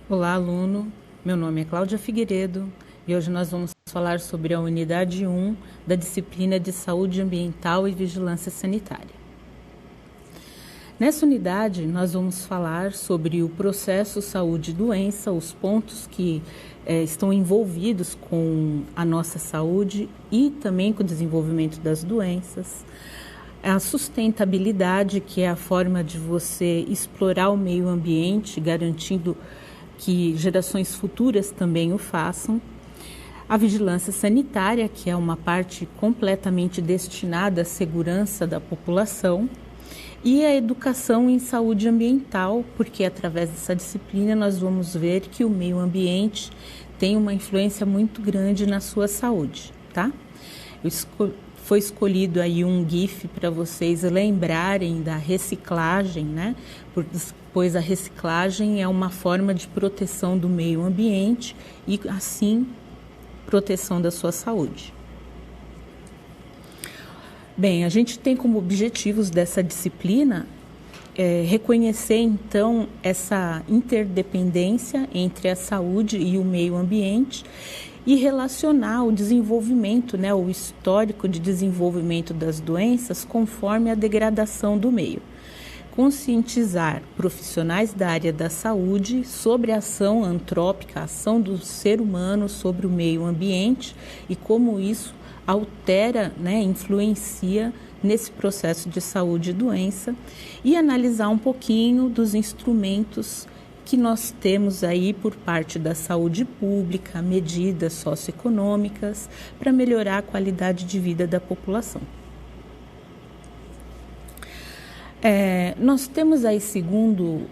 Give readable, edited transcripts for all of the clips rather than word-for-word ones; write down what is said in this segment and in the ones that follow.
Olá, aluno. Meu nome é Cláudia Figueiredo e hoje nós vamos falar sobre a unidade 1 da disciplina de Saúde Ambiental e Vigilância Sanitária. Nessa unidade, nós vamos falar sobre o processo saúde e doença, os pontos que estão envolvidos com a nossa saúde e também com o desenvolvimento das doenças, a sustentabilidade, que é a forma de você explorar o meio ambiente, garantindo que gerações futuras também o façam. A vigilância sanitária, que é uma parte completamente destinada à segurança da população. E a educação em saúde ambiental, porque através dessa disciplina nós vamos ver que o meio ambiente tem uma influência muito grande na sua saúde, tá? Foi escolhido aí um GIF para vocês lembrarem da reciclagem, né? Pois a reciclagem é uma forma de proteção do meio ambiente e, assim, proteção da sua saúde. Bem, a gente tem como objetivos dessa disciplina reconhecer, então, essa interdependência entre a saúde e o meio ambiente e relacionar o desenvolvimento, né, o histórico de desenvolvimento das doenças conforme a degradação do meio. Conscientizar profissionais da área da saúde sobre a ação antrópica, a ação do ser humano sobre o meio ambiente e como isso altera, né, influencia nesse processo de saúde e doença, e analisar um pouquinho dos instrumentos que nós temos aí por parte da saúde pública, medidas socioeconômicas para melhorar a qualidade de vida da população. Nós temos aí,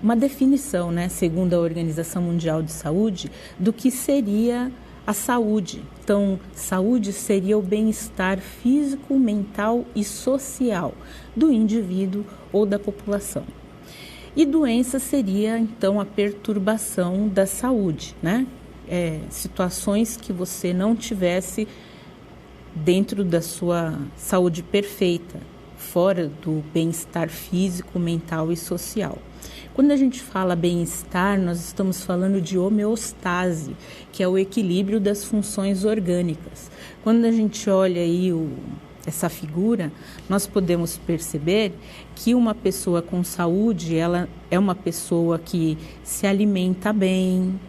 uma definição, né, segundo a Organização Mundial de Saúde, do que seria a saúde. Então, saúde seria o bem-estar físico, mental e social do indivíduo ou da população. E doença seria, então, a perturbação da saúde, né? Situações que você não tivesse dentro da sua saúde perfeita, fora do bem-estar físico, mental e social. Quando a gente fala bem-estar, nós estamos falando de homeostase, que é o equilíbrio das funções orgânicas. Quando a gente olha aí essa figura, nós podemos perceber que uma pessoa com saúde, ela é uma pessoa que se alimenta bem,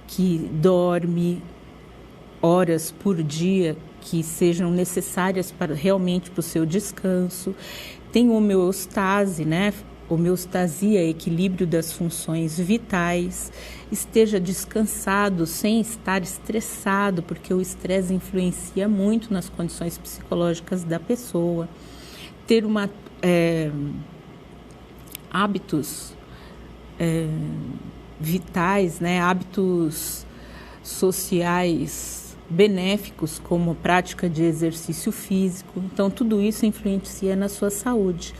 que dorme horas por dia que sejam necessárias realmente para o seu descanso, tem homeostase, né? Homeostasia, equilíbrio das funções vitais, esteja descansado sem estar estressado, porque o estresse influencia muito nas condições psicológicas da pessoa, ter hábitos vitais, né? Hábitos sociais benéficos, como a prática de exercício físico. Então, tudo isso influencia na sua saúde.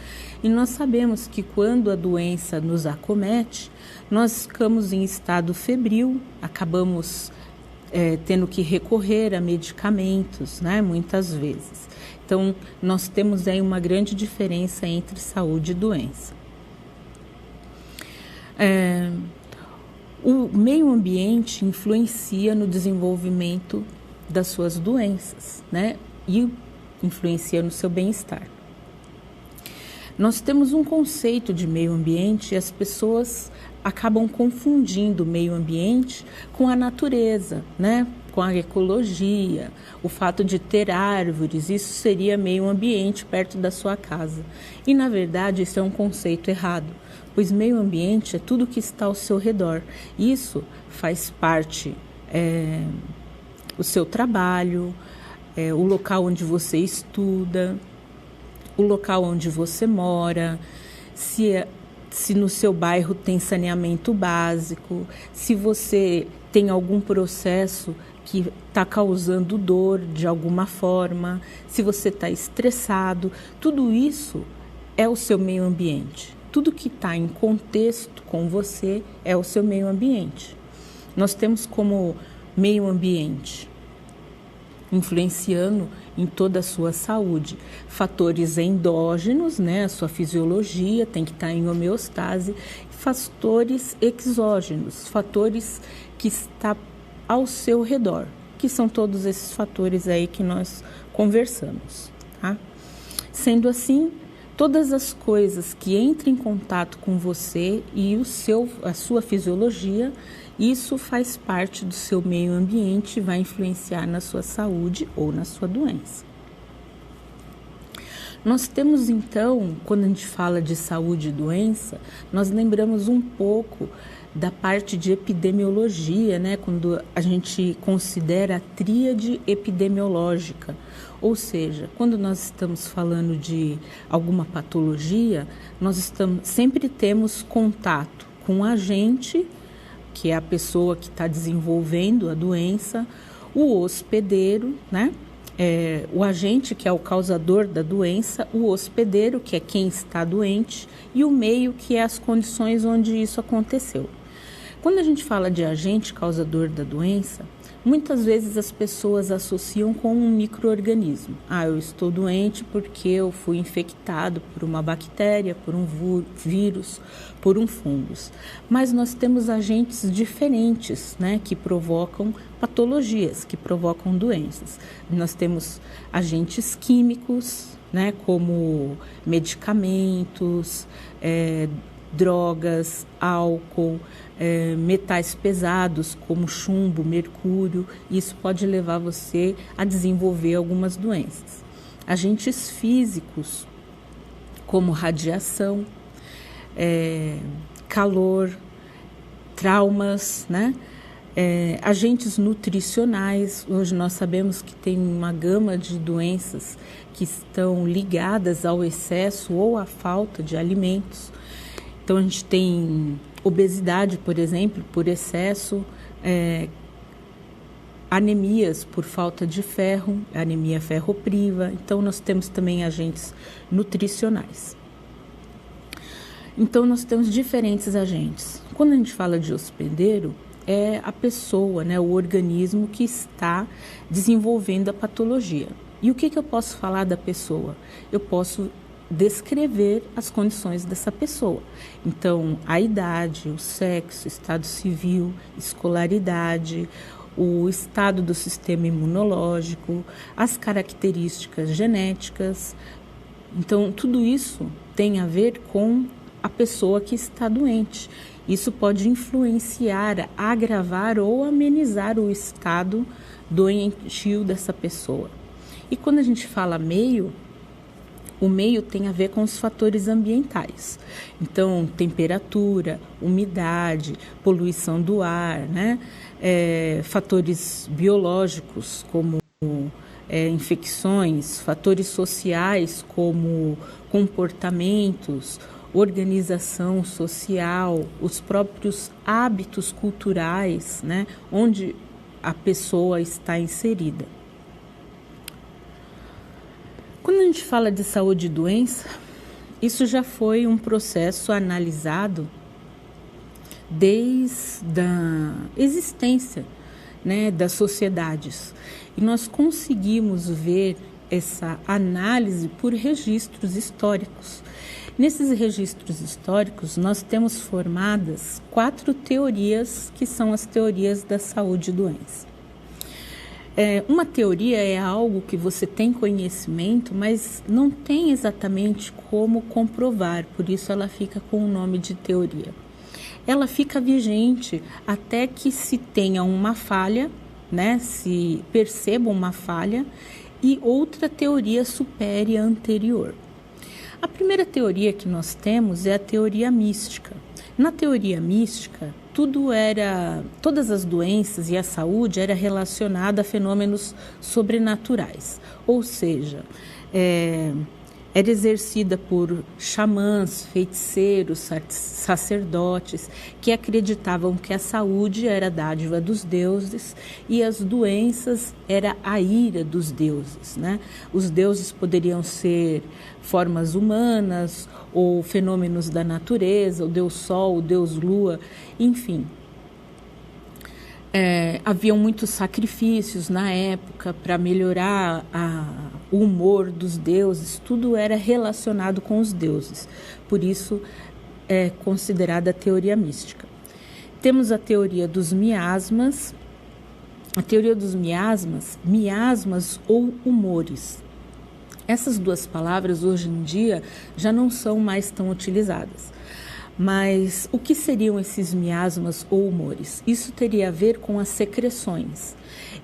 E nós sabemos que quando a doença nos acomete, nós ficamos em estado febril, acabamos tendo que recorrer a medicamentos, né, muitas vezes. Então, nós temos aí uma grande diferença entre saúde e doença. O meio ambiente influencia no desenvolvimento das suas doenças, né? E influencia no seu bem-estar. Nós temos um conceito de meio ambiente e as pessoas acabam confundindo o meio ambiente com a natureza, né? Com a ecologia, o fato de ter árvores, isso seria meio ambiente perto da sua casa. E, na verdade, isso é um conceito errado, pois meio ambiente é tudo que está ao seu redor. Isso faz parte o seu trabalho, o local onde você estuda, o local onde você mora, se no seu bairro tem saneamento básico, se você tem algum processo que está causando dor de alguma forma, se você está estressado, tudo isso é o seu meio ambiente. Tudo que está em contexto com você é o seu meio ambiente. Nós temos como meio ambiente influenciando em toda a sua saúde. Fatores endógenos, né? A sua fisiologia tem que estar em homeostase. fatores exógenos, fatores que estão ao seu redor, que são todos esses fatores aí que nós conversamos, tá? Sendo assim, todas as coisas que entram em contato com você e a sua fisiologia, isso faz parte do seu meio ambiente e vai influenciar na sua saúde ou na sua doença. Nós temos então, quando a gente fala de saúde e doença, nós lembramos um pouco da parte de epidemiologia, né? Quando a gente considera a tríade epidemiológica, ou seja, quando nós estamos falando de alguma patologia, sempre temos contato com o agente, que é a pessoa que está desenvolvendo a doença, o hospedeiro, né? O agente, que é o causador da doença, o hospedeiro, que é quem está doente, e o meio, que é as condições onde isso aconteceu. Quando a gente fala de agente causador da doença, muitas vezes as pessoas associam com um micro-organismo. Eu estou doente porque eu fui infectado por uma bactéria, por um vírus, por um fungos. Mas nós temos agentes diferentes, né, que provocam patologias, que provocam doenças. Nós temos agentes químicos, né, como medicamentos, drogas, álcool, metais pesados como chumbo, mercúrio. Isso pode levar você a desenvolver algumas doenças. Agentes físicos como radiação, calor, traumas, né? Agentes nutricionais. Hoje nós sabemos que tem uma gama de doenças que estão ligadas ao excesso ou à falta de alimentos. Então a gente tem obesidade, por exemplo, por excesso, anemias por falta de ferro, anemia ferropriva. Então nós temos também agentes nutricionais. Então nós temos diferentes agentes. Quando a gente fala de hospedeiro, é a pessoa, né, o organismo que está desenvolvendo a patologia. E o que eu posso falar da pessoa? Eu posso descrever as condições dessa pessoa. Então, a idade, o sexo, estado civil, escolaridade, o estado do sistema imunológico, as características genéticas. Então, tudo isso tem a ver com a pessoa que está doente. Isso pode influenciar, agravar ou amenizar o estado doentio dessa pessoa. E quando a gente fala meio, o meio tem a ver com os fatores ambientais. Então, temperatura, umidade, poluição do ar, né? Fatores biológicos como infecções, fatores sociais como comportamentos, organização social, os próprios hábitos culturais, né? Onde a pessoa está inserida. Quando a gente fala de saúde e doença, isso já foi um processo analisado desde a existência, né, das sociedades. E nós conseguimos ver essa análise por registros históricos. Nesses registros históricos, nós temos formadas 4 teorias, que são as teorias da saúde e doença. Uma teoria é algo que você tem conhecimento, mas não tem exatamente como comprovar, por isso ela fica com o nome de teoria. Ela fica vigente até que se tenha uma falha, né? Se perceba uma falha e outra teoria supere a anterior. A primeira teoria que nós temos é a teoria mística. Na teoria mística, todas as doenças e a saúde era relacionada a fenômenos sobrenaturais, ou seja, era exercida por xamãs, feiticeiros, sacerdotes, que acreditavam que a saúde era dádiva dos deuses e as doenças era a ira dos deuses, né? Os deuses poderiam ser formas humanas ou fenômenos da natureza, o deus sol, o deus lua, enfim. Haviam muitos sacrifícios na época para melhorar o humor dos deuses, tudo era relacionado com os deuses. Por isso, é considerada a teoria mística. Temos a teoria dos miasmas. A teoria dos miasmas ou humores. Essas duas palavras hoje em dia já não são mais tão utilizadas. Mas o que seriam esses miasmas ou humores? Isso teria a ver com as secreções.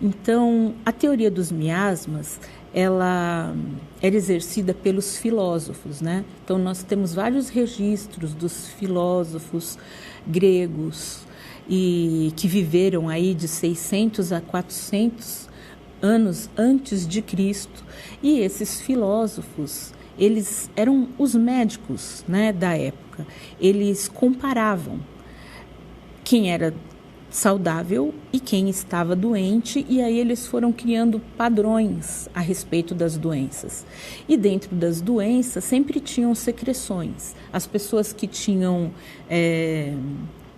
Então, a teoria dos miasmas, ela era exercida pelos filósofos, né? Então, nós temos vários registros dos filósofos gregos e que viveram aí de 600 a 400 anos antes de Cristo. E esses filósofos, eles eram os médicos, né, da época. Eles comparavam quem era saudável e quem estava doente, e aí eles foram criando padrões a respeito das doenças. E dentro das doenças sempre tinham secreções. As pessoas que tinham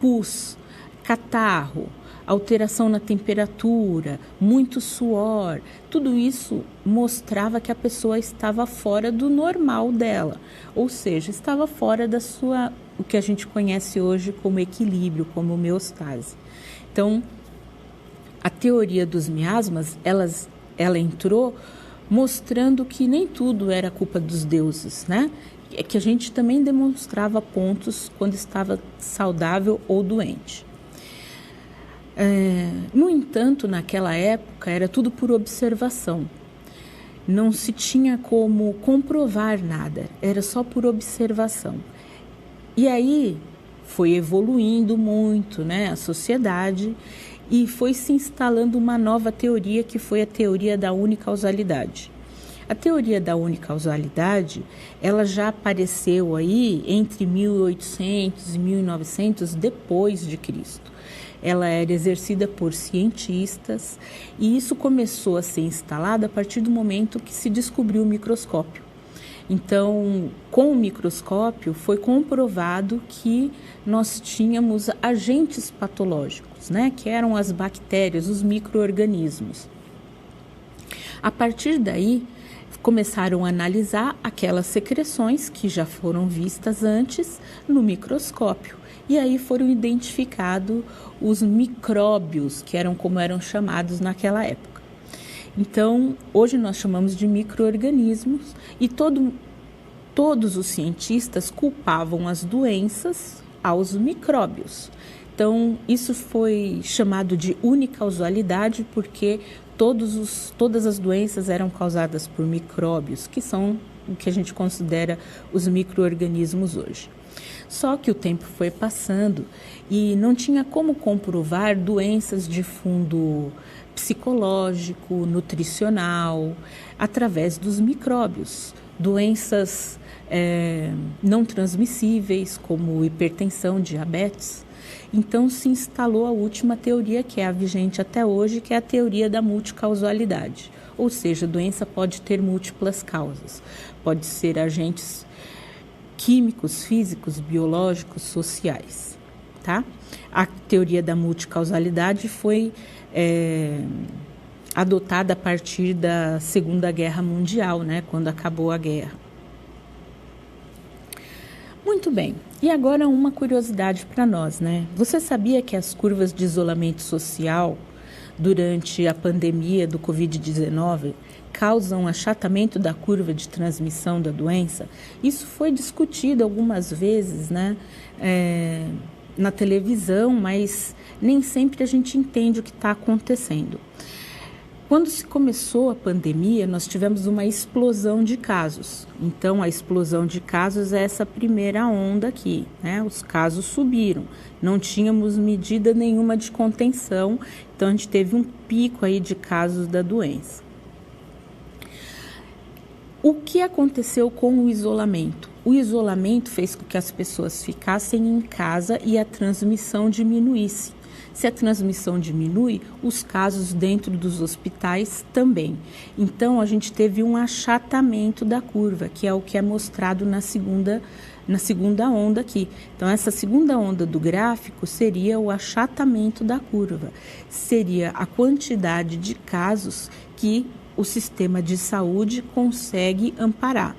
pus, catarro, alteração na temperatura, muito suor, tudo isso mostrava que a pessoa estava fora do normal dela, ou seja, estava fora da sua, o que a gente conhece hoje como equilíbrio, como homeostase. Então, a teoria dos miasmas, ela entrou mostrando que nem tudo era culpa dos deuses, né? É que a gente também demonstrava pontos quando estava saudável ou doente. No entanto, naquela época era tudo por observação. Não se tinha como comprovar nada, era só por observação. E aí foi evoluindo muito, né, a sociedade, e foi se instalando uma nova teoria, que foi a teoria da unicausalidade. A teoria da unicausalidade, ela já apareceu aí entre 1800 e 1900 depois de Cristo. Ela era exercida por cientistas e isso começou a ser instalado a partir do momento que se descobriu o microscópio. Então, com o microscópio foi comprovado que nós tínhamos agentes patológicos, né, que eram as bactérias, os micro-organismos. A partir daí, começaram a analisar aquelas secreções que já foram vistas antes no microscópio. E aí foram identificados os micróbios, que eram como eram chamados naquela época. Então, hoje nós chamamos de micro-organismos e todos os cientistas culpavam as doenças aos micróbios. Então, isso foi chamado de unicausalidade porque todas as doenças eram causadas por micróbios, que são o que a gente considera os micro-organismos hoje. Só que o tempo foi passando e não tinha como comprovar doenças de fundo psicológico, nutricional, através dos micróbios. Doenças não transmissíveis, como hipertensão, diabetes. Então se instalou a última teoria, que é a vigente até hoje, que é a teoria da multicausalidade. Ou seja, a doença pode ter múltiplas causas. Pode ser agentes químicos, físicos, biológicos, sociais, tá? A teoria da multicausalidade foi adotada a partir da Segunda Guerra Mundial, né? Quando acabou a guerra. Muito bem, e agora uma curiosidade para nós, né? Você sabia que as curvas de isolamento social durante a pandemia do Covid-19 causam achatamento da curva de transmissão da doença? Isso foi discutido algumas vezes, né, na televisão, mas nem sempre a gente entende o que está acontecendo. Quando se começou a pandemia, nós tivemos uma explosão de casos. Então, a explosão de casos é essa primeira onda aqui, né? Os casos subiram, não tínhamos medida nenhuma de contenção, então a gente teve um pico aí de casos da doença. O que aconteceu com o isolamento? O isolamento fez com que as pessoas ficassem em casa e a transmissão diminuísse. Se a transmissão diminui, os casos dentro dos hospitais também. Então, a gente teve um achatamento da curva, que é o que é mostrado na segunda onda aqui. Então, essa segunda onda do gráfico seria o achatamento da curva. Seria a quantidade de casos que o sistema de saúde consegue amparar.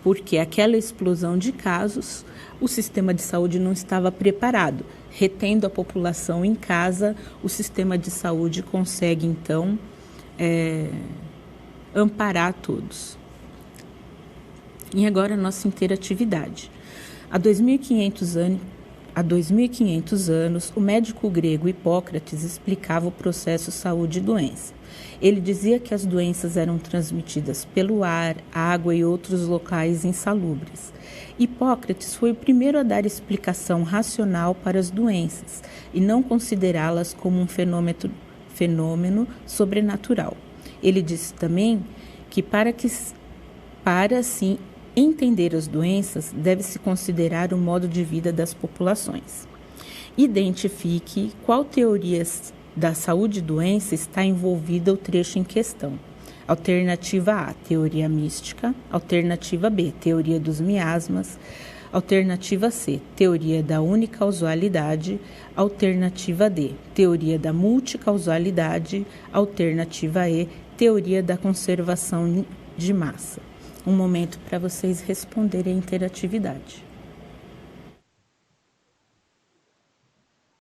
porque aquela explosão de casos, o sistema de saúde não estava preparado. Retendo a população em casa, o sistema de saúde consegue, então, amparar todos. E agora a nossa interatividade. Há 2.500 anos, o médico grego Hipócrates explicava o processo saúde e doença. Ele dizia que as doenças eram transmitidas pelo ar, água e outros locais insalubres. Hipócrates foi o primeiro a dar explicação racional para as doenças e não considerá-las como um fenômeno sobrenatural. Ele disse também que para assim entender as doenças, deve-se considerar o modo de vida das populações. Identifique qual teoria da saúde e doença está envolvida o trecho em questão. Alternativa A, teoria mística. Alternativa B, teoria dos miasmas. Alternativa C, teoria da unicausalidade. Alternativa D, teoria da multicausalidade. Alternativa E, teoria da conservação de massa. Um momento para vocês responderem a interatividade.